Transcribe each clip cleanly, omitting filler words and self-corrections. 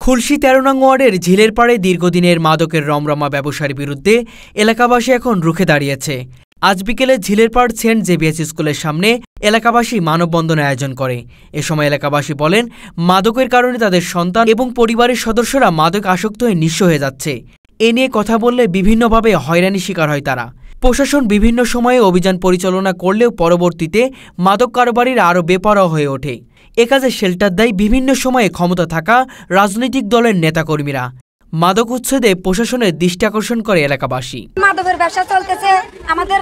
খুলশী ১৩ নং ওয়ার্ডের ঝিলের পাড়ে দীর্ঘদিনের মাদকের রমরমা ব্যবসার বিরুদ্ধে এলাকাবাসী এখন রুখে দাঁড়িয়েছে। আজ বিকেলে ঝিলের পাড় সেন্ট জেভিয়ার্স স্কুলের সামনে এলাকাবাসী মানববন্ধন আয়োজন করে। এ সময় এলাকাবাসী বলেন, মাদকের কারণে তাদের সন্তান এবং পরিবারের সদস্যরা মাদক আসক্ত হয়ে নিঃস্ব হয়ে যাচ্ছে। এ নিয়ে কথা বললে বিভিন্নভাবে হয়রানির শিকার হয় তারা। প্রশাসন বিভিন্ন সময়ে অভিযান পরিচালনা করলেও পরবর্তীতে মাদক কারবারিরা আরও বেপরোয়া হয়ে ওঠে। এ কাজে শেল্টার দেয় বিভিন্ন সময়ে ক্ষমতা থাকা রাজনৈতিক দলের নেতাকর্মীরা। মাদক উচ্ছেদে প্রশাসনের দৃষ্টি আকর্ষণ করে এলাকাবাসী। মাদকের ব্যবসা চলতেছে, আমাদের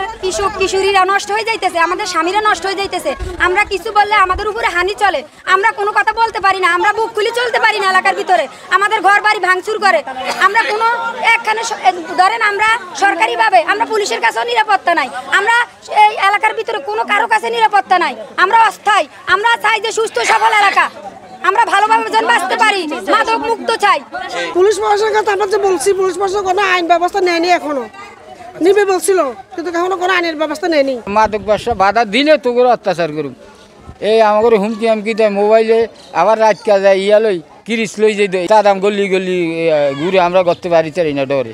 কিশোরীরা নষ্ট হয়ে যাইতেছে, আমাদের স্বামীরা নষ্ট হয়ে যাইতেছে। আমরা কিছু বললে আমাদের উপরে হানি চলে, আমরা কোনো কথা বলতে পারি না, আমরা বুক খুলে চলতে পারি না। এলাকার ভিতরে আমাদের ঘর বাড়ি ভাঙচুর করে, আমরা কোনো একখানে ধরেন আমরা সরকারিভাবে আমরা পুলিশের কাছেও নিরাপত্তা নাই, আমরা এই এলাকার ভিতরে কোনো কারো কাছে নিরাপত্তা নাই। আমরা অস্থায়ী, আমরা চাই যে সুস্থ সফল এলাকা, আমরা ভালোভাবে যেন বাঁচতে পারি, মাদক মুক্ত চাই। পুলিশ প্রশাসনের কাছে আমরা যে বলছি, পুলিশ প্রশাসন কোনো আইন ব্যবস্থা নেয়নি, এখনো নিবে বলছিল, কিন্তু এখনো কোনো আইনের ব্যবস্থা নেয়নি। মাদক ব্যবসা বাধা দিলে তো করে অত্যাচার করুক, এই আমাদের হুমকি হামকি দেয় মোবাইলে, আবার রাত কা যায় ইয়ালই কিরিস লই যে দাদাম গল্লি গল্লি ঘুরে আমরা করতে পারি না ডরে।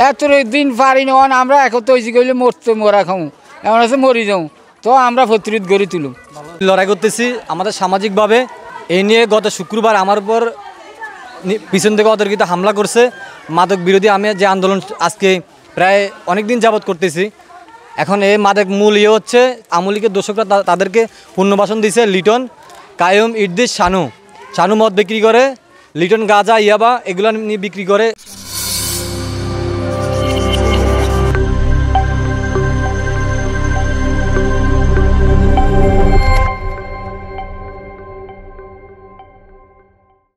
এত দিন পারি না, আমরা এখন তো করলে মরতে মরা খাও, এমন আছে মরি যাও, তো আমরা প্রতিরোধ গড়ে তুলুম, লড়াই করতেছি আমাদের সামাজিকভাবে। এই নিয়ে গত শুক্রবার আমার উপর পিছন থেকে অতর্কিত হামলা করছে। মাদক বিরোধী আমি যে আন্দোলন আজকে প্রায় অনেক দিন যাবৎ করতেছি, এখন এই মাদক মূল হচ্ছে আমলিকের দর্শকরা তাদেরকে পুনর্বাসন দিছে। লিটন, কায়ুম, ইদ্রিস, শানু মদ বিক্রি করে, লিটন গাঁজা, ইয়াবা এগুলো নিয়ে বিক্রি করে।